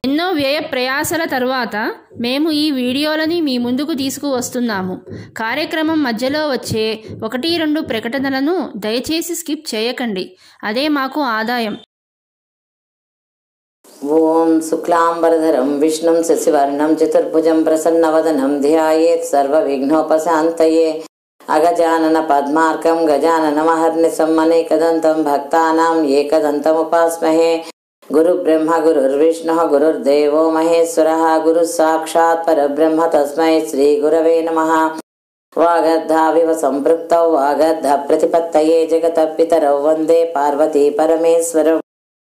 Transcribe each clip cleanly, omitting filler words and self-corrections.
ఎన్నో వ్యయ ప్రయాసల తరువాత మేము ఈ వీడియోలని మీ ముందుకు తీసుకువస్తున్నాము. కార్యక్రమం మధ్యలో వచ్చే 1-2 ప్రకటనలను దయచేసి స్కిప్ చేయకండి. అదే మాకు ఆదాయం. ఓం శుక్లాంబరధరం విష్ణుం శశివర్ణం చతుర్భుజం ప్రసన్నవదనం ధ్యాయేత్ సర్వవిఘ్నోపశాంతయే అగజానన పద్మార్కం గజాననమహర్నిశం అనేకదంతం భక్తానాం ఏకదంతముపాస్మహే. గురు బ్రహ్మ గురుర్విష్ణుః గురుర్దేవో మహేశ్వరః గురు సాక్షాత్ పరబ్రహ్మ తస్మై శ్రీ గురవే నమః. వాగర్ధావివ సంపృక్తౌ వాగర్ధ ప్రతిపత్తయే జగతః పితరౌ వందే పార్వతీ పరమేశ్వరౌ.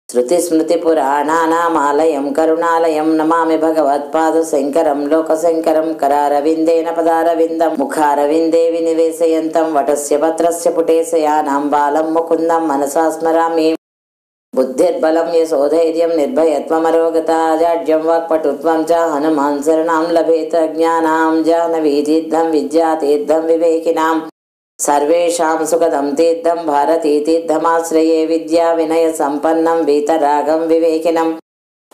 శృతి స్మృతి పురాణానామాలయం కరుణాలయం నమామి భగవత్పాద శంకరం లోకశంకరం. కరారవిందేన పదారవిందం ముఖారవిందే వినివేశయంతం వటస్య పత్రస్య పుటేశయానాం బాలం ముకుందం మనసా స్మరామి. బుద్ధిర్బలం యశోధైర్యం నిర్భయత్వమరోగతా జాడ్యం వాక్పటుత్వం చ హనుమాన్ శరణాం లభేత. జ్ఞానాం జాహ్నవీతీర్థం విద్యాతీర్థం వివేకినాం సర్వేషాం సుఖదం తీర్థం భారతీ తీర్థమాశ్రయే. విద్యా వినయ సంపన్నం వీతరాగం వివేకినం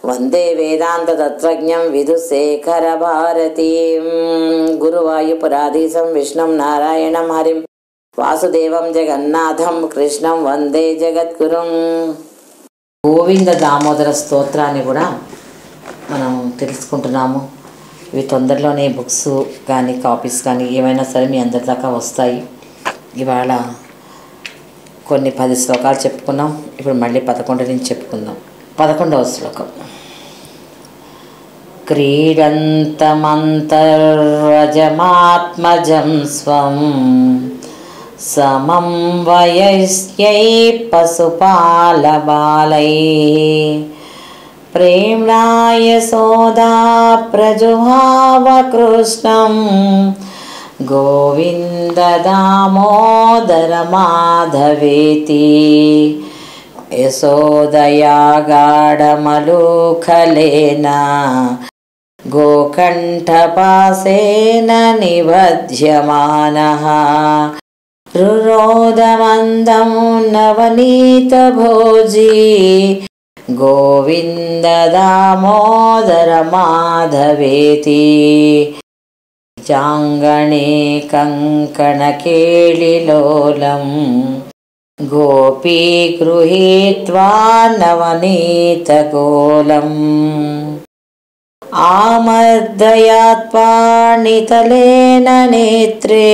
వందే వేదాంత తత్వజ్ఞం విదుశేఖర భారతీం. గురువాయుపురాధీశం విష్ణుం నారాయణం హరిం వాసుదేవం జగన్నాథం కృష్ణం వందే జగద్గురుం. గోవింద దామోదర స్తోత్రాన్ని కూడా మనం తెలుసుకుంటున్నాము. ఇవి తొందరలోనే బుక్స్ కానీ కాపీస్ కానీ ఏమైనా సరే మీ అందరి దాకా వస్తాయి. ఇవాళ కొన్ని 10 శ్లోకాలు చెప్పుకున్నాం. ఇప్పుడు మళ్ళీ 11 నుంచి చెప్పుకుందాం. 11వ శ్లోకం. క్రీడంతమంతర్వజమాత్మజం స్వం సమం వయస్యై పశుపాలబాలై ప్రేమ్ణాయ సోదా ప్రజుహావ కృష్ణం గోవింద దామోదర మాధవేతి. యశోదయాగాఢమలూఖలేన గోకంఠపాసేన నిబధ్యమానః రురోదమందం నవనీతభోజీ గోవింద దామోదర మాధవేతి. చాంగణే కంకణకేళిలోలం గోపీ గృహీత్వా నవనీతగోళం ఆమర్దయాత్పాణితలేన నేత్రే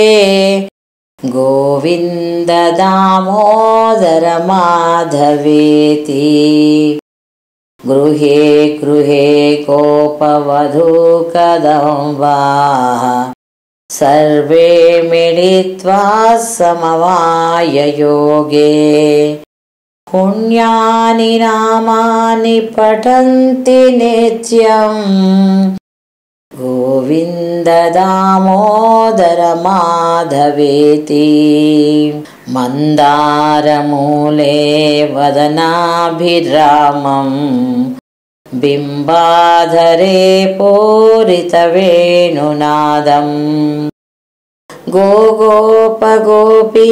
గోవింద దామోదర మాధవేతి. గృహే గృహే గోపవధూకదంబాః సర్వే మిళిత్వా సమవాయయోగే పుణ్యాని నామాని పఠంతి నిత్యం గోవింద దామోదర మాధవేతి. మందారమూలే వదనాభిరామం బింబాధరే పూరితవేణునాదం గోగోపగోపీ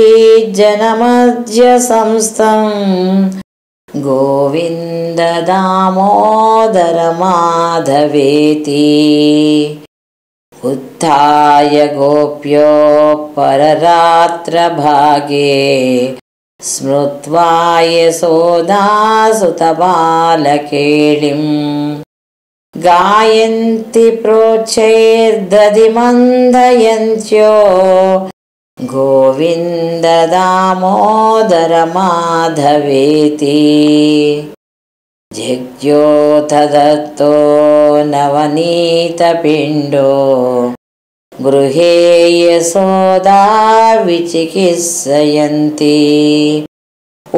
జనమధ్య సంస్థం గోవింద దామోదర మాధవేతి. ఉత్థాయ గోప్యో పరరాత్రభాగే స్మృత్వా యశోదాసుతబాలకేళిం గాయంతి ప్రోచ్చైర్దధిమందయంత్యో గోవింద దామోదర మాధవేతి. జగ్యోత దత్తో నవనీతపిండో గృహే యశోదా విచికిత్సయంతి.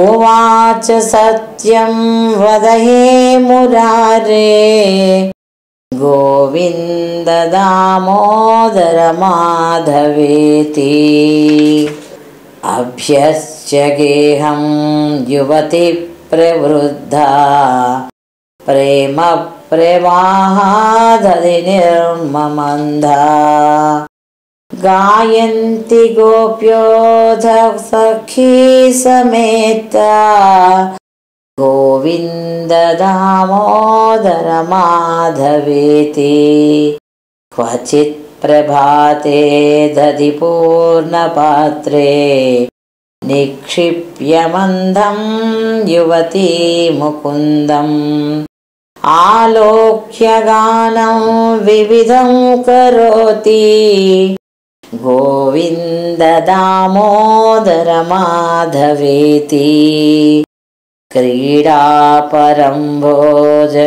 ఉవాచ సత్యం వద హే మురారే గోవింద దామోదర మాధవేతి. అభ్యశ్చ గేహం యువతి ప్రవృద్ధా ప్రేమ ప్రవాహాదధి నిర్మమందా गायन्ति गोप्योऽथ सखी समेता గోవింద దామోదర మాధవేతి క్వచిత్ ప్రభాతే దది పూర్ణపాత్రే నిక్షిప్య మందం యువతీ ముకుందం ఆలోక్య గానం వివిధం కరోతి గోవింద దామోదర మాధవేతి క్రీడాపరం భోజనమర్జనార్థం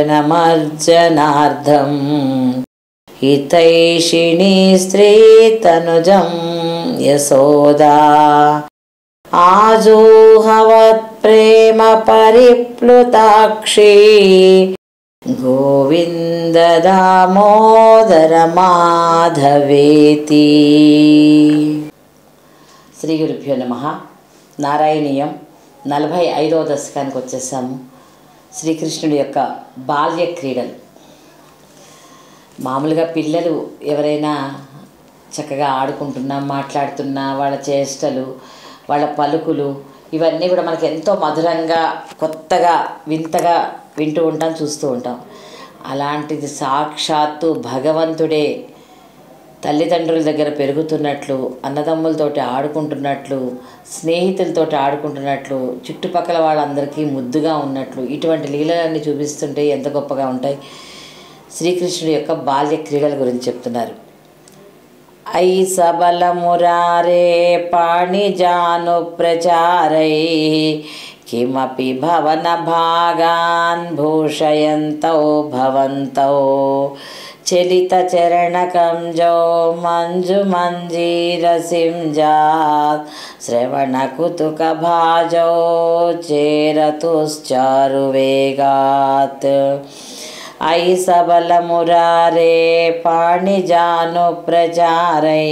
హితైషిణీ స్త్రీతనుజం యశోదా ఆజూహవత్ ప్రేమ పరిప్లుతాక్షి గోవింద దామోదర మాధవేతి. శ్రీ గురుభ్యో నమః. నారాయణీయం 45వ దశకానికి వచ్చేసాము. శ్రీకృష్ణుడి యొక్క బాల్య క్రీడలు. మామూలుగా పిల్లలు ఎవరైనా చక్కగా ఆడుకుంటున్నా, మాట్లాడుతున్నా, వాళ్ళ చేష్టలు, వాళ్ళ పలుకులు ఇవన్నీ కూడా మనకు ఎంతో మధురంగా, కొత్తగా, వింతగా వింటూ ఉంటాం, చూస్తూ ఉంటాం. అలాంటిది సాక్షాత్తు భగవంతుడే తల్లిదండ్రుల దగ్గర పెరుగుతున్నట్లు, అన్నదమ్ములతోటి ఆడుకుంటున్నట్లు, స్నేహితులతోటి ఆడుకుంటున్నట్లు, చుట్టుపక్కల వాళ్ళందరికీ ముద్దుగా ఉన్నట్లు ఇటువంటి లీలలన్నీ చూపిస్తుంటే ఎంత గొప్పగా ఉంటాయి. శ్రీకృష్ణుడి యొక్క బాల్య క్రీడల గురించి చెప్తున్నారు. ఐ సబల మురారే పాణిజాను ప్రచారై కిమపి భవన భాగాన్ భూషయంతౌ భవంతౌ చలిత చరణకంజో మంజు మంజీరసింజాత్ శ్రవణ కుతుక భాజో చేరతుశ్చారు వేగాత్. ఐ సబల మురారే పాణిజాను ప్రచారై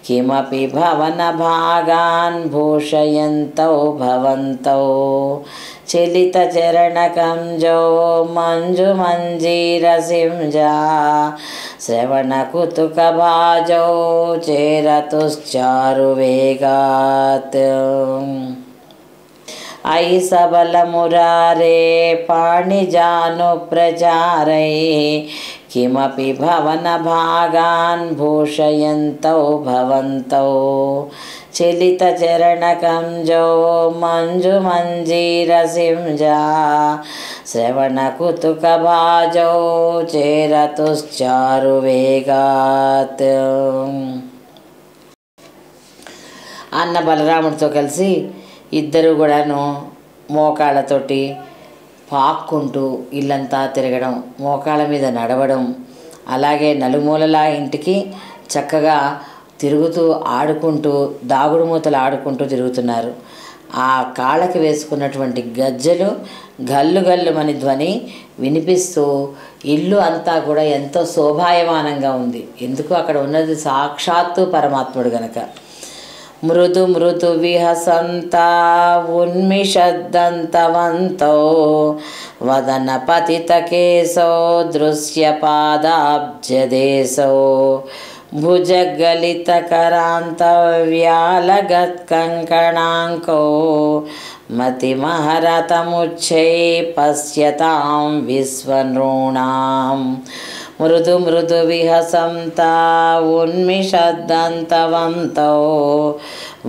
కిమపి భవన భాగాన్ భూషయంతౌ భవంతౌ చలిత చరణకంజో మంజు మంజీరసింజా శ్రవణ కుతుక భాజో చేరతుశ్చారు వేగాత్. ఐ సబల మురారే పాణిజాను ప్రచారై కిమపి భవన భాగాన్ భూషయంతౌ భవంతౌ చలిత చరణకంజో మంజు మంజీరసింజా శ్రవణ కుతుక భాజో చేరతుశ్చారు వేగాత్. అన్న బలరాముడితో కలిసి ఇద్దరు కూడాను మోకాళ్ళతోటి పాక్కుంటూ ఇల్లంతా తిరగడం, మోకాళ్ళ మీద నడవడం, అలాగే నలుమూలలా ఇంటికి చక్కగా తిరుగుతూ ఆడుకుంటూ దాగుడు మూతలు ఆడుకుంటూ తిరుగుతున్నారు. ఆ కాళ్ళకి వేసుకున్నటువంటి గజ్జలు గల్లు గల్లుమని ధ్వని వినిపిస్తూ ఇల్లు అంతా కూడా ఎంతో శోభాయమానంగా ఉంది. ఎందుకు అక్కడ ఉన్నది సాక్షాత్తు పరమాత్ముడు గనక. మృదు మృదు విహసంతా ఉన్మిషద్దంతవంతో వదన పతిత కేశో దృశ్య పాదాబ్జదేశో భుజగలిత కరాంత వ్యాలగత్ కంకణాంకో మతిమహరతముచ్చై పశ్యతాం విశ్వనృణాం. మృదు మృదు విహసంతా ఉన్మిషద్దంతవంతో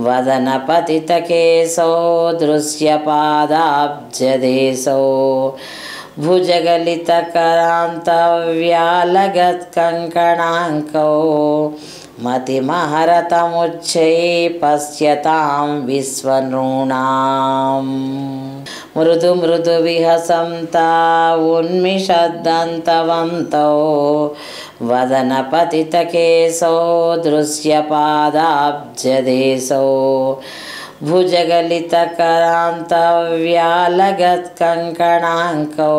వదన పతిత కేశో దృశ్య పాదాబ్జదేశో భుజగలిత కరాంత వ్యాలగత్ కంకణాంకో మతిమహరతముచ్చై పశ్యతాం విశ్వనృణాం. మృదు మృదు విహసంతా ఉన్మిషద్దంతవంతో వదన పతిత కేశో దృశ్య పాదాబ్జదేశో భుజగలిత కరాంత వ్యాలగత్ కంకణాంకో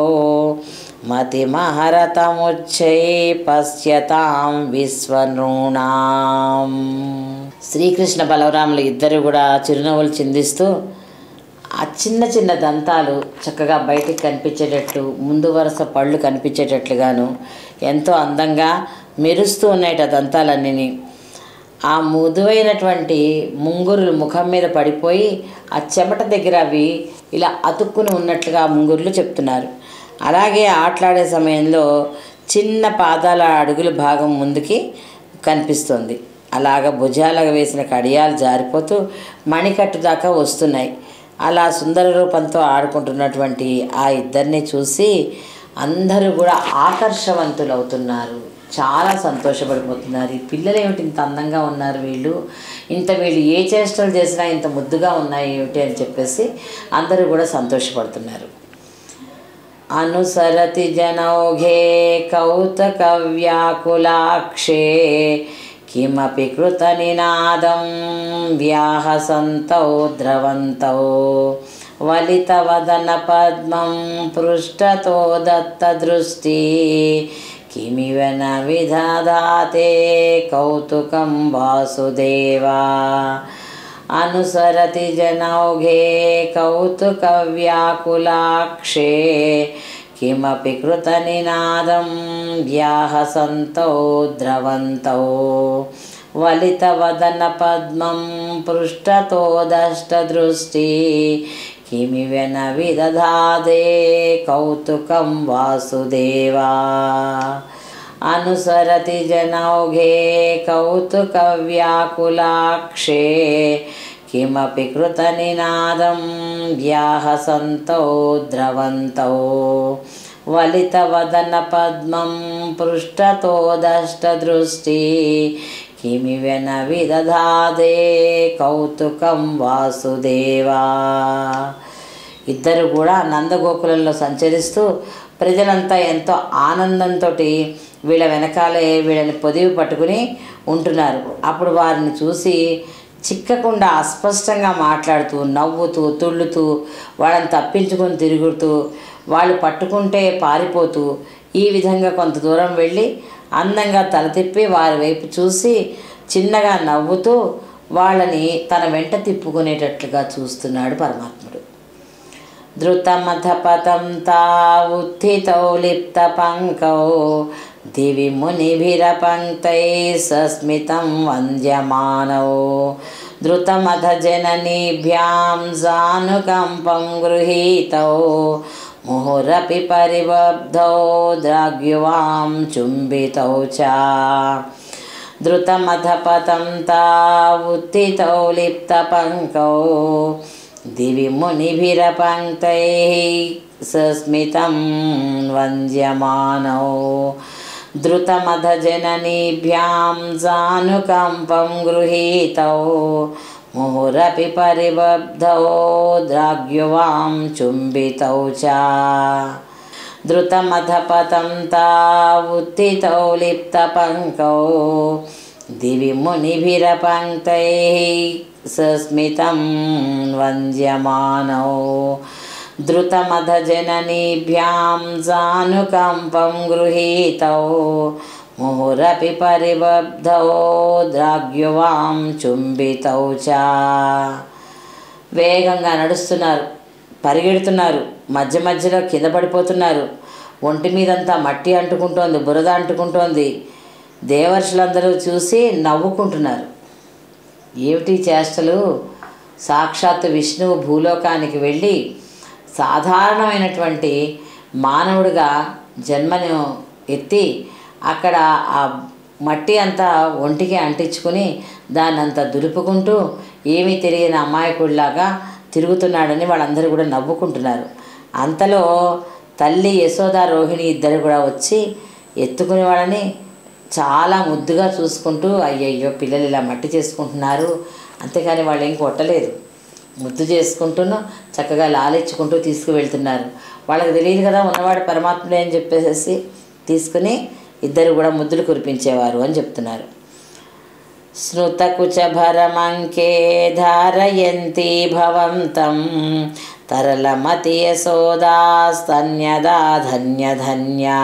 మతిమహరతముచ్చై పశ్యతాం విశ్వనృణాం. శ్రీకృష్ణ బలరాములు ఇద్దరు కూడా చిరునవ్వులు చిందిస్తూ ఆ చిన్న చిన్న దంతాలు చక్కగా బయటికి కనిపించేటట్లు, ముందు వరుస పళ్ళు కనిపించేటట్లుగాను ఎంతో అందంగా మెరుస్తూ ఉన్నాయి ఆ దంతాలన్నీ. ఆ మృదువైనటువంటి ముంగురులు ముఖం మీద పడిపోయి ఆ చెమట దగ్గర అవి ఇలా అతుక్కుని ఉన్నట్లుగా ముంగురులు చెప్తున్నారు. అలాగే ఆటలాడే సమయంలో చిన్న పాదాల అడుగుల భాగం ముందుకి కనిపిస్తుంది. అలాగ భుజాలకు వేసిన కడియాలు జారిపోతూ మణికట్టు దాకా వస్తున్నాయి. అలా సుందర రూపంతో ఆడుకుంటున్నటువంటి ఆ ఇద్దరిని చూసి అందరూ కూడా ఆకర్షవంతులవుతున్నారు. చాలా సంతోషపడిపోతున్నారు. ఈ పిల్లలు ఏమిటి ఇంత అందంగా ఉన్నారు, వీళ్ళు ఏ చేష్టలు చేసినా ఇంత ముద్దుగా ఉన్నాయి ఏమిటి అని చెప్పేసి అందరూ కూడా సంతోషపడుతున్నారు. అనుసరతి జనౌఘే కౌతక వ్యాకులాక్షే కిమపి కృత నినాదం వ్యాహసంతౌ ద్రవంతౌ వలితవదన పద్మం పృష్ఠతో దత్త దృష్టి కిమివ న విదధాతే కౌతుకం వాసుదేవా. అనుసరతి జనౌఘే కౌతుక వ్యాకులాక్షే కిమపి కృత నినాదం వ్యాహసంతౌ ద్రవంతౌ వలితవదన పద్మం పృష్ఠతో దష్టదృష్టి కిమివ న విదధాతే కౌతుకం వాసుదేవా. అనుసరతి జనౌఘే కౌతుక వ్యాకులాక్షే కిమపి కృత నినాదం వ్యాహసంతౌ ద్రవంతౌ వలితవదన పద్మం పృష్ఠతో దష్టదృష్టి కిమివ న విదధాతే కౌతుకం వాసుదేవా. ఇద్దరు కూడా నందగోకులంలో సంచరిస్తూ ప్రజలంతా ఎంతో ఆనందంతో వీళ్ళ వెనకాలే వీళ్ళని పొదివి పట్టుకుని ఉంటున్నారు. అప్పుడు వారిని చూసి చిక్కకుండా అస్పష్టంగా మాట్లాడుతూ నవ్వుతూ తుళ్ళుతూ వాళ్ళని తప్పించుకొని తిరుగుతూ వాళ్ళు పట్టుకుంటే పారిపోతూ ఈ విధంగా కొంత దూరం వెళ్ళి అందంగా తల తిప్పి వారి వైపు చూసి చిన్నగా నవ్వుతూ వాళ్ళని తన వెంట తిప్పుకునేటట్లుగా చూస్తున్నాడు పరమాత్ముడు. ధృతమథపతం తావుత్థితౌ లిప్త పంకౌ దివి మునిభిరపంక్తై సస్మితం వంద్యమానౌ ధృతమథ జననీభ్యాం సానుకంపం గృహీతౌ ముహురపి పరిబద్ధౌ ద్రాగ్యువాం చుంబితౌ చ. ధృతమథపతం తావుత్థితౌ లిప్త పంకౌ దివి మునిభిరపంక్తై సస్మితం వంద్యమానౌ ధృతమథ జననీభ్యాం సానుకంపం గృహీతౌ ముహురపి పరిబద్ధౌ ద్రాగ్యువాం చుంబితౌ చ. ధృతమథపతం తావుత్థితౌ లిప్త పంకౌ దివి మునిభిరపంక్తై సస్మితం వంద్యమానౌ ధృతమథ జననీభ్యాం సానుకంపం గృహీతౌ ముహురపి పరిబద్ధౌ ద్రాగ్యువాం చుంబితౌ చ. వేగంగా నడుస్తున్నారు, పరిగెడుతున్నారు, మధ్య మధ్యలో కింద పడిపోతున్నారు. ఒంటి మీదంతా మట్టి అంటుకుంటోంది, బురద అంటుకుంటోంది. దేవర్షులందరూ చూసి నవ్వుకుంటున్నారు. ఏమిటి చేష్టలు? సాక్షాత్తు విష్ణువు భూలోకానికి వెళ్ళి సాధారణమైనటువంటి మానవుడిగా జన్మను ఎత్తి అక్కడ ఆ మట్టి అంతా ఒంటికి అంటించుకుని దాన్ని అంతా దులుపుకుంటూ ఏమీ తెలియని అమాయకుడిలాగా తిరుగుతున్నాడని వాళ్ళందరూ కూడా నవ్వుకుంటున్నారు. అంతలో తల్లి యశోద రోహిణి ఇద్దరు కూడా వచ్చి ఎత్తుకునే వాళ్ళని చాలా ముద్దుగా చూసుకుంటూ అయ్యయ్యో పిల్లలు ఇలా మట్టి చేసుకుంటున్నారు, అంతేకాని వాళ్ళు ఏం కొట్టలేదు, ముద్దు చేసుకుంటూను చక్కగా లాలించుకుంటూ తీసుకువెళ్తున్నారు. వాళ్ళకి తెలియదు కదా ఉన్నవాడు పరమాత్ముడే అని చెప్పేసి తీసుకుని ఇద్దరు కూడా ముద్దులు కురిపించేవారు అని చెప్తున్నారు. స్మృతకుచభరమంకే ధారయంతి భవంతం తరళమతి యశోదా స్తన్యదా ధన్య ధన్యా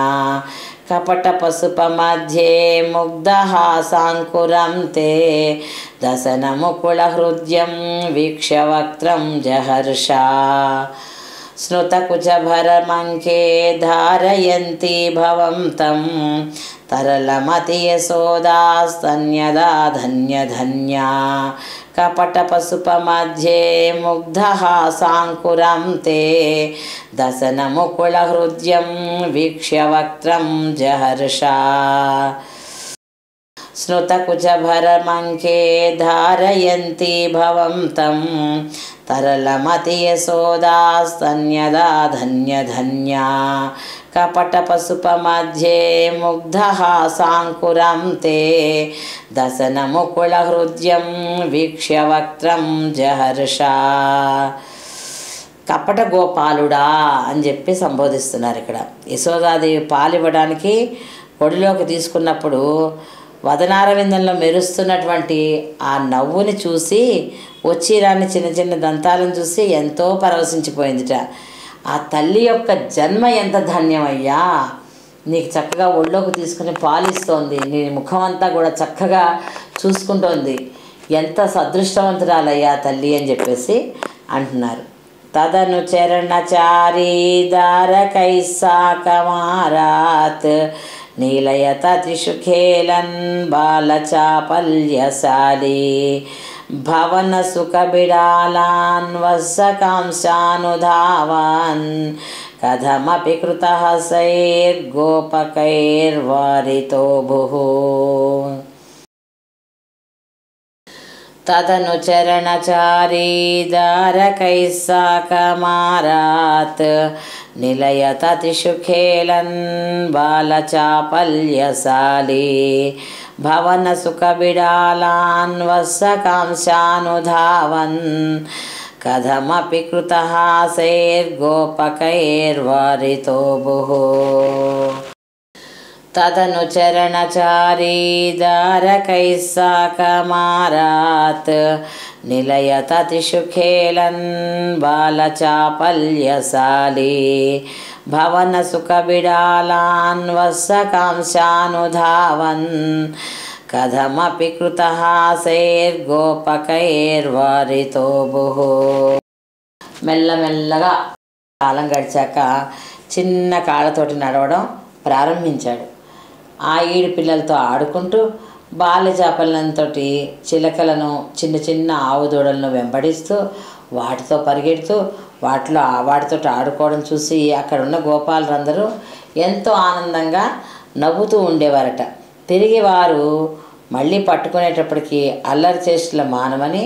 కపట పసుప మధ్యే ముగ్ధహాసాంకురం తే దశన ముకుళ హృద్యం వీక్ష్య వక్త్రం జహర్ష. స్మృతకుచభరమంకే ధారయంతి భవంతం तरलमति यशोदास्तन्यदा धन्यधन्या कपटपशुपमध्ये मुग्धहासाङ्कुरं ते दशनमुकुलहृद्यं वीक्ष्य वक्त्रं जहर्षा स्नुतकुचभरमङ्के धारयन्ती भवं तं तरलमति यशोदास्तन्यदा धन्यधन्या कपटपशुपमध्ये मुग्धहासाङ्कुरं ते दशनमुकुलहृद्यं वीक्ष्य वक्त्रं जहर्षा కపట గోపాలుడా అని చెప్పి సంబోధిస్తున్నారు. ఇక్కడ యశోదాదేవి పాలివ్వడానికి ఒడిలోకి తీసుకున్నప్పుడు వదనారవిందంలో మెరుస్తున్నటువంటి ఆ నవ్వుని చూసి వచ్చి రాని చిన్న చిన్న దంతాలను చూసి ఎంతో పరవశించిపోయిందిట. ఆ తల్లి యొక్క జన్మ ఎంత ధన్యమయ్యా, నీకు చక్కగా ఒళ్ళోకి తీసుకుని పాలిస్తోంది, నీ ముఖం అంతా కూడా చక్కగా చూసుకుంటోంది, ఎంత సదృష్టవంతురాలయ్యా తల్లి అని చెప్పేసి అంటున్నారు. తదను చరణచారీ దారకైస్సాకమారాత్ నీలయతతిషుఖేలన్ బాలచాపల్యశాలి భవన సుఖబిడాలాన్ వత్సకాంశానుధావాన్ కథమపి కృతహసైర్గోపకైర్వారితో భుః. తదను చరణచారీ దారకైస్సాకమారాత్ నిలయతతిషుఖేలన్ బాలచాపల్యశాలి భవన సుఖబిడాలాన్ వత్సకాంశానుధావన్ కథమపి కృతహాసైర్గోపకైర్వారితో భుః. తదను చరణచారీ దారకైస్సాకమారాత్ నిలయతతిషుఖేలన్ బాలచాపల్యశాలి భవన సుఖబిడాలాన్ వత్సకాంశానుధావన్ కథమపి కృతహాసైర్గోపకైర్వారితో భుః. మెల్లమెల్లగా కాలం గడిచాక చిన్న కాళ్ళతోటి నడవడం ప్రారంభించాడు. ఆ ఈడు పిల్లలతో ఆడుకుంటూ బాల్యచాపలంతో చిలకలను చిన్న చిన్న ఆవు దూడలను వెంబడిస్తూ వాటితో పరిగెడుతూ వాటితో ఆడుకోవడం చూసి అక్కడ ఉన్న గోపాలులందరూ ఎంతో ఆనందంగా నవ్వుతూ ఉండేవారట. తిరిగి వారు మళ్ళీ పట్టుకునేటప్పటికీ అల్లరి చేష్టల మానమని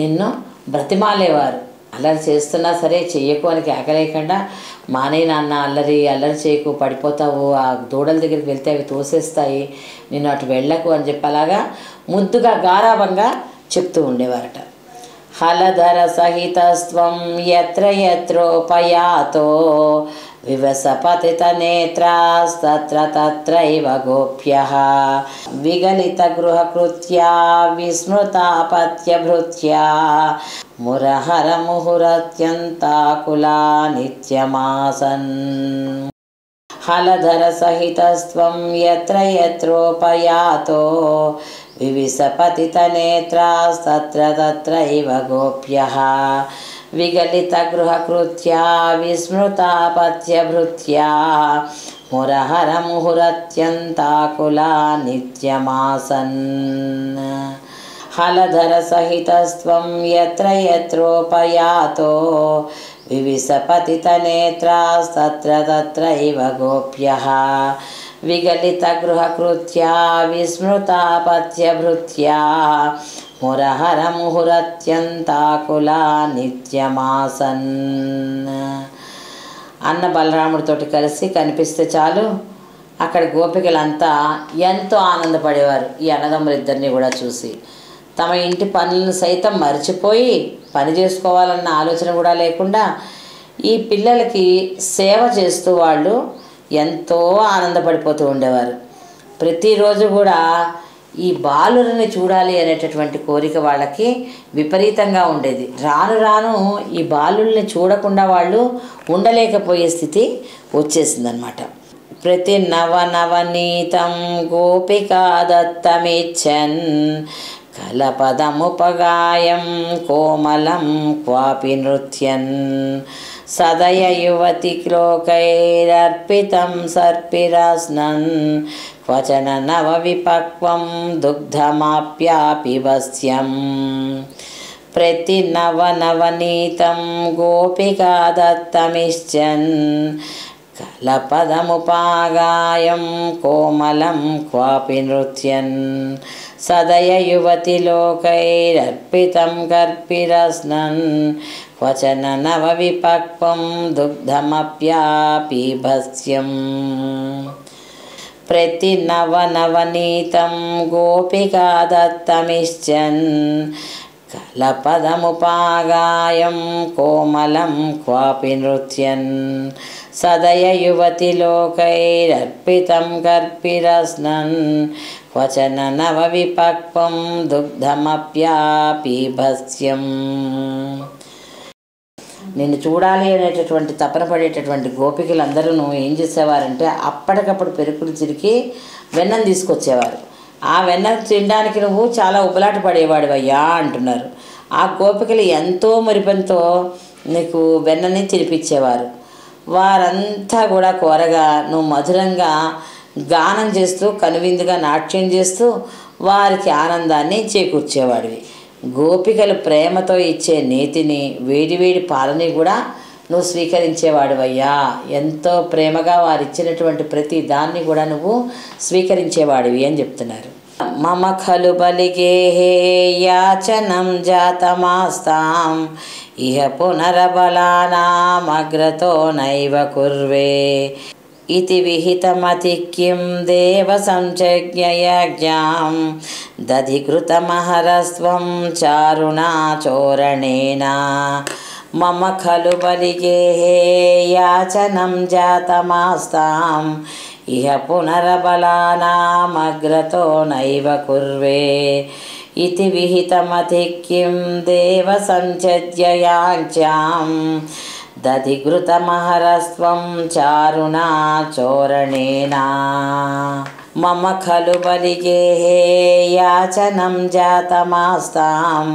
నిన్ను బ్రతిమాలేవారు. అల్లరి చేస్తున్నా సరే చెయ్యకు అని కేకలేకుండా, మానే నాన్న అల్లరి చేయకు, పడిపోతావు, ఆ దూడల దగ్గరికి వెళ్తే అవి తోసేస్తాయి, నిన్ను అటు వెళ్ళకు అని చెప్పి అలాగా ముద్దుగా గారాభంగా చెప్తూ ఉండేవారట. హలధర సహితస్త్వం యత్ర యత్రోపయాతో వివసపతిత నేత్రాస్తత్ర తత్రైవ గోప్యః విగలిత గృహకృత్యా విస్మృతాపత్యభృత్యా మురహర ముహురత్యంతాకులా నిత్యమాసన్. హలధర సహితస్త్వం యత్ర యత్రోపయాతో వివిసపతిత నేత్రాస్తత్ర తత్రైవ గోప్యః విగలిత గృహకృత్యా విస్మృతాపత్యభృత్యా మురహర ముహురత్యంతాకులా నిత్యమాసన్. హలధర సహితస్త్వం యత్ర యత్రోపయాతో వివిసపతిత నేత్రాస్తత్ర తత్రైవ గోప్యః విగలిత గృహకృత్యా విస్మృతాపత్యభృత్యా మురహర ముహురత్యంతాకులా నిత్యమాసన్. అన్న బలరాముడితోటి కలిసి కనిపిస్తే చాలు అక్కడ గోపికలంతా ఎంతో ఆనందపడేవారు. ఈ అన్నదమ్ములిద్దరినీ కూడా చూసి తమ ఇంటి పనులను సైతం మర్చిపోయి పని చేసుకోవాలన్న ఆలోచన కూడా లేకుండా ఈ పిల్లలకి సేవ చేస్తూ వాళ్ళు ఎంతో ఆనందపడిపోతూ ఉండేవారు. ప్రతిరోజు కూడా ఈ బాలుని చూడాలి అనేటటువంటి కోరిక వాళ్ళకి విపరీతంగా ఉండేది. రాను రాను ఈ బాలుల్ని చూడకుండా వాళ్ళు ఉండలేకపోయే స్థితి వచ్చేసిందనమాట. ప్రతి నవనవనీతం గోపికా దత్తమిచ్చన్ కలపదముపగాయం కోమలం క్వాపి నృత్యన్ సదయ యువతి లోకైరర్పితం సర్పిరస్నన్ క్వచన నవవిపక్వం దుగ్ధమాప్యాపివస్యం ప్రతినవనవనీతం గోపికా దత్తమిశ్చన్ కలపదముపాగాయం కోమలం క్వాపి నృత్యన్ సదయ యువతి లోకైరర్పితం కర్పిరస్నన్ క్వచన నవవిపక్వం దుగ్ధమప్యాపిభస్యం ప్రతినవనవనీతం గోపికా దత్తమిశ్చన్ కలపదముపాగాయం కోమలం క్వాపి నృత్యన్ సదయ యువతి లోకైరర్పితం కర్పిరస్నన్ క్వచన నవవిపక్వం దుగ్ధమప్యాపిభస్యం. నిన్ను చూడాలి అనేటటువంటి తపన పడేటటువంటి గోపికలందరూ ఏం చేసేవారంటే అప్పటికప్పుడు పెరుకులు చిరికి వెన్నం తీసుకొచ్చేవారు. ఆ వెన్న తినడానికి నువ్వు చాలా ఉబలాట పడేవాడివయ్యా అంటున్నారు. ఆ గోపికలు ఎంతో మురిపంతో నీకు వెన్నని తినిపించేవారు. వారంతా కూడా కోరగా నువ్వు మధురంగా గానం చేస్తూ కనువిందుగా నాట్యం చేస్తూ వారికి ఆనందాన్ని చేకూర్చేవాడివి. గోపికలు ప్రేమతో ఇచ్చే నేతిని వేడివేడి పాలని కూడా నువ్వు స్వీకరించేవాడివయ్యా. ఎంతో ప్రేమగా వారు ఇచ్చినటువంటి ప్రతి దాన్ని కూడా నువ్వు స్వీకరించేవాడివి అని చెప్తున్నారు. మమ ఖలు బలిగేహే యాచనం జాతమాస్తాం ఇహ పునరబలానామగ్రతో నైవ కుర్వే ఇతి విహితమతి కిం దేవ సంచజ్ఞయజ్ఞాం దధికృతమహరస్వం చారుణాచోరణేన మమ ఖలు బలిగేహే యాచనం జాతమాస్తాం ఇహ పునరబలానామగ్రతో నైవ కుర్వే ఇతి విహితమతి కిం దేవ సంచజ్ఞయాజ్ఞాం దధికృతమహరస్వం చారుణాచోరణేన మమ ఖలు బలిగేహే యాచనం జాతమాస్తాం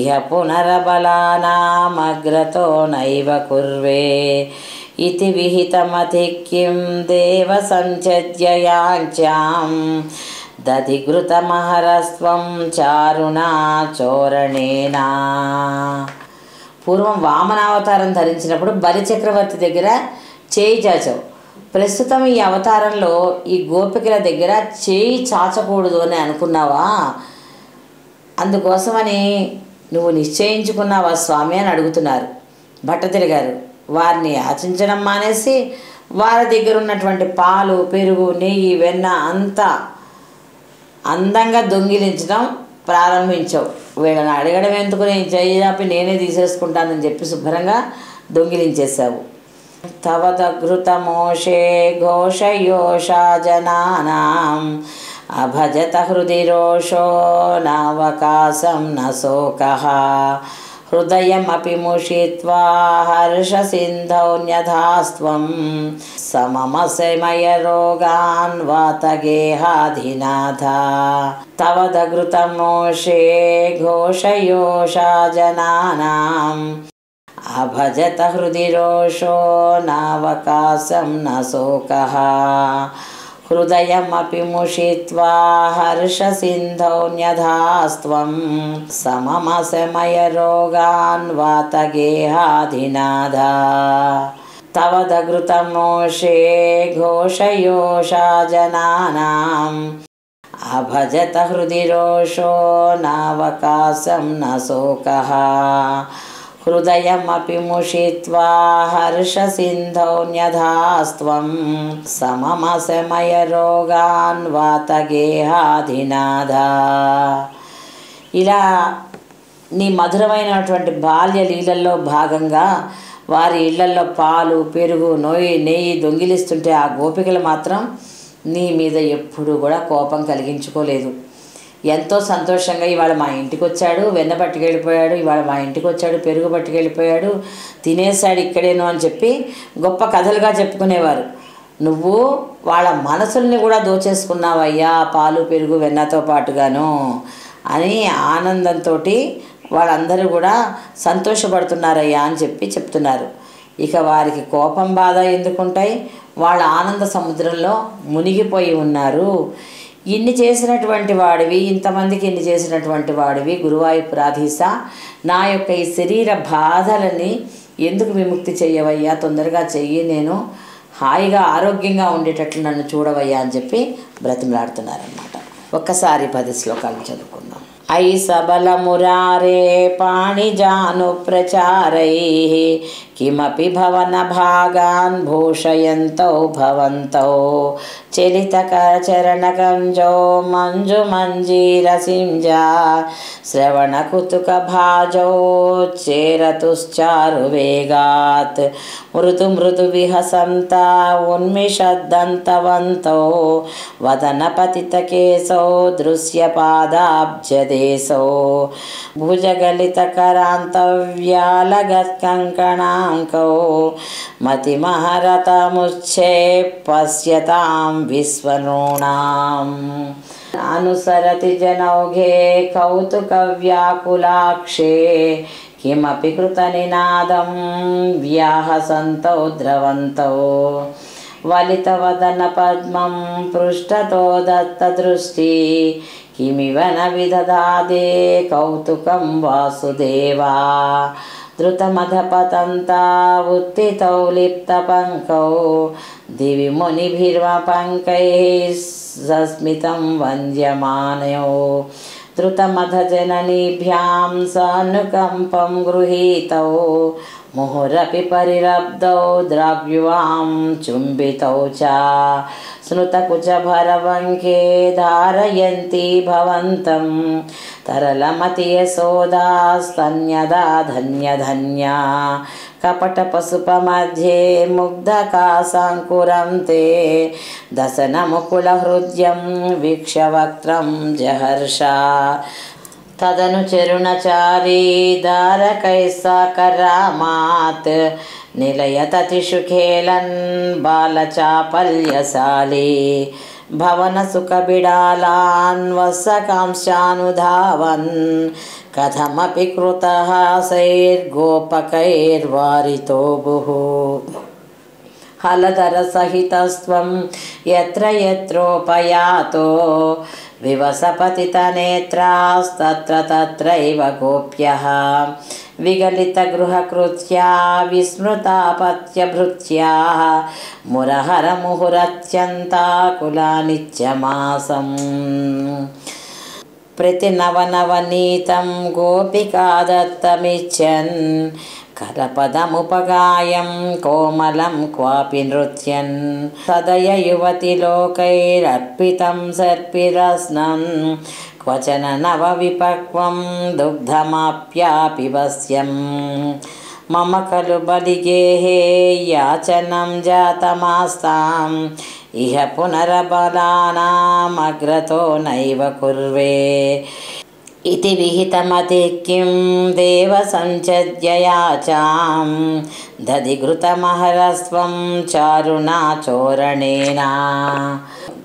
ఇహ పునరబలానామగ్రతో నైవ కుర్వే ఇతి విహితమతి కిం దేవ సంచజ్ఞయాజ్ఞాం దధికృతమహరస్వం చారుణాచోరణేన. పూర్వం వామనావతారం ధరించినప్పుడు బలిచక్రవర్తి దగ్గర చేయి చాచావు. ప్రస్తుతం ఈ అవతారంలో ఈ గోపికల దగ్గర చేయి చాచకూడదు అని అనుకున్నావా? అందుకోసమని నువ్వు నిశ్చయించుకున్నావా స్వామి అని అడుగుతున్నారు భట్టతిరి గారు. వారిని యాచించడం మానేసి వారి దగ్గర ఉన్నటువంటి పాలు, పెరుగు, నెయ్యి, వెన్న అంతా అందంగా దొంగిలించడం ప్రారంభించావు. వీళ్ళని అడగడం ఎందుకు, నేను చేయాపి నేనే తీసేసుకుంటానని చెప్పి శుభ్రంగా దొంగిలించేశావు. తవ దఘృతమోషే ఘోషయోషా జనానాం అభజత హృది రోషో నావకాశం న శోకః హృదయమపి ముషిత్వా హర్షసింధౌ న్యధాస్త్వం సమమసమయ రోగాన్ వాతగేహాధినాథ తవ దఘృతమోషే ఘోషయోషా జనానాం అభజత హృది రోషో నావకాశం న శోకః హృదయమపి ముషిత్వా హర్షసింధౌ న్యధాస్త్వం సమమసమయ రోగాన్ వాతగేహాధినాథ తవ దఘృతమోషే ఘోషయోషా జనానాం అభజత హృది రోషో నావకాశం న శోకః హృదయమపి ముషిత్వా హర్షసింధౌ న్యధాస్త్వం సమమసమయ రోగాన్ వాతగేహాధినాథ. ఇలా నీ మధురమైనటువంటి బాల్య లీలల్లో భాగంగా వారి ఇళ్లల్లో పాలు, పెరుగు, నెయ్యి దొంగిలిస్తుంటే ఆ గోపికలు మాత్రం నీ మీద ఎప్పుడు కూడా కోపం కలిగించుకోలేదు. ఎంతో సంతోషంగా ఇవాళ మా ఇంటికి వచ్చాడు, వెన్న పట్టుకెళ్ళిపోయాడు, ఇవాళ మా ఇంటికి వచ్చాడు, పెరుగు పట్టుకెళ్ళిపోయాడు, తినేసాడు ఇక్కడేను అని చెప్పి గొప్ప కథలుగా చెప్పుకునేవారు. నువ్వు వాళ్ళ మనసుల్ని కూడా దోచేసుకున్నావయ్యా పాలు, పెరుగు, వెన్నతో పాటుగాను అని ఆనందంతో వాళ్ళందరూ కూడా సంతోషపడుతున్నారయ్యా అని చెప్తున్నారు. ఇక వారికి కోపం బాధ ఎందుకుంటాయి? వాళ్ళ ఆనంద సముద్రంలో మునిగిపోయి ఉన్నారు. ఇన్ని చేసినటువంటి వాడివి, ఇంతమందికి ఇన్ని చేసినటువంటి వాడివి గురువాయూరాధీశ, నా యొక్క ఈ శరీర బాధలని ఎందుకు విముక్తి చెయ్యవయ్యా, తొందరగా చెయ్యి, నేను హాయిగా ఆరోగ్యంగా ఉండేటట్లు నన్ను చూడవయ్యా అని చెప్పి బ్రతిమలాడుతున్నారన్నమాట. ఒక్కసారి 10 శ్లోకాలు చదువుకుందాం. ఐ సబల మురారే పాణిజాను ప్రచారై కిమపి భవన భాగాన్ భూషయంతో భవంతో చలితకరచరణకంజో మంజు మంజీరసింజా శ్రవణ కుతుక భాజో చేరతుశ్చారు వేగాత్ మృదు మృదు విహసంత ఉన్మిషద్దంతవంతో వదన పతిత కేశో దృశ్యపాదాబ్జదేశో భుజగలితకరాంతవ్యాలగత్కంకణాంకో మతిమహరతముచ్చే పశ్యతాం విశ్వనూనాం అనుసరతి జనౌఘే కౌతుక వ్యాకులాక్షే కిమపి కృతనినాదం వ్యాహసంతో ద్రవంతో వలితవదన పద్మం పృష్ఠతో దత్తదృష్టి కిమివ న విదధాదే కౌతుకం వాసుదేవా ధృతమధపతంతా ఉత్థితౌ లిప్తపంకౌ దివి మునిభిర్వపంకైః సస్మితం వంద్యమానయో ధృతమధజననీభ్యాం సానుకంపం గృహీతౌ ముహురపి పరిరబ్ధౌ ద్రావ్యువాం చుంబితౌ చ స్మృతకుచభరవంకే ధారయంతి భవంతం తరళమతి యశోదాస్తన్యదా ధన్యధన్యా కపట పశుపమధ్యే ముగ్ధకాసాంకురం తే దశనముకుల హృద్యం వీక్షవక్త్రం జహర్ష తదను చరుణచారీ దారకైస్సాకరామాత్ నిలయతతిషు ఖేలన్ బాలచాపల్యశాలి భవన సుఖబిడాలాన్ వత్సకాంశానుధావన్ కథమపి కృతహాసైర్గోపకైర్వారితో భుః హలధరసహితస్త్వం యత్ర యత్రోపయాతో వివసపతితనేత్రాస్తత్ర తత్రైవ గోప్యః విగలితగృహకృత్యా విస్మృతాపత్యభృత్యా మురహరముహురత్యంతాకులానిత్యమాసం ప్రతినవనవనీతం గోపికాదత్తమిచ్చన్ కరపదముపగాయం కోమలం క్వాపి నృత్యన్ సదయ యువతిలోకైరర్పితం సర్పిరస్నం క్వచన నవవిపక్వం దుగ్ధమాప్యాపివస్యం మమ ఖలు బలిగేహే యాచనం జాతమాస్తాం ఇహ పునరబలానామగ్రతో నైవ కుర్వే ఇతి విహితమతి కిం దేవ సంచద్యయాచాం దధిఘృతమహరస్వం చారుణా చోరణేన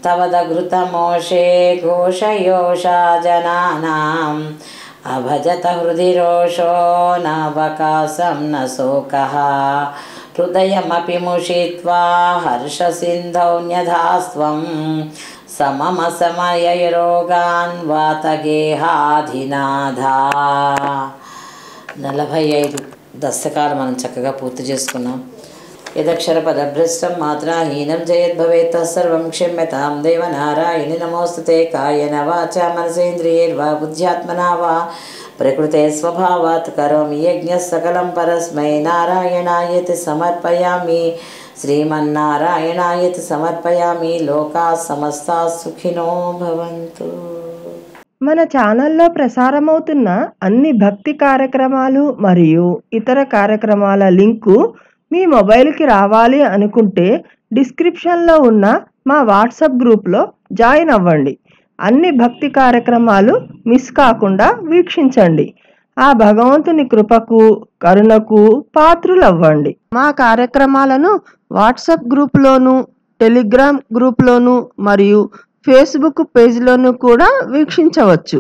తవదఘృతమోషే ఘోషయోషా జనానాం అభజత హృది రోషో నవకాశం న శోకః హృదయమపి ముషిత్వా హర్షసింధౌ న్యధాస్త్వం సమమసమయరోగాన్ వాతగేహాధినాథా. 45 దశకాలు మనం చక్కగా పూర్తి చేసుకున్నాం. యదక్షర పదభ్రష్టం మాత్రాహీనం జయద్భవేత్ తత్సర్వం క్షమ్యతాం దేవనారాయణి నమోస్తుతే కాయేన వాచా మనసేంద్రియైర్వా బుద్ధ్యాత్మనా వా ప్రకృతే స్వభావాత్ కరోమి యజ్ఞః సకలం పరస్మై నారాయణాయేతి సమర్పయామి శ్రీమన్నారాయణాయేతి సమర్పయామి. లోకా సమస్తా సుఖినో భవంతు. మన ఛానల్లో ప్రసారమవుతున్న అన్ని భక్తి కార్యక్రమాలు మరియు ఇతర కార్యక్రమాల లింకు మీ మొబైల్కి రావాలి అనుకుంటే డిస్క్రిప్షన్లో ఉన్న మా వాట్సాప్ గ్రూప్లో జాయిన్ అవ్వండి. అన్ని భక్తి కార్యక్రమాలు మిస్ కాకుండా వీక్షించండి. ఆ భగవంతుని కృపకు కరుణకు పాత్రులవ్వండి. మా కార్యక్రమాలను వాట్సాప్ గ్రూప్లోను, టెలిగ్రామ్ గ్రూప్లోను మరియు ఫేస్బుక్ పేజ్లోను కూడా వీక్షించవచ్చు.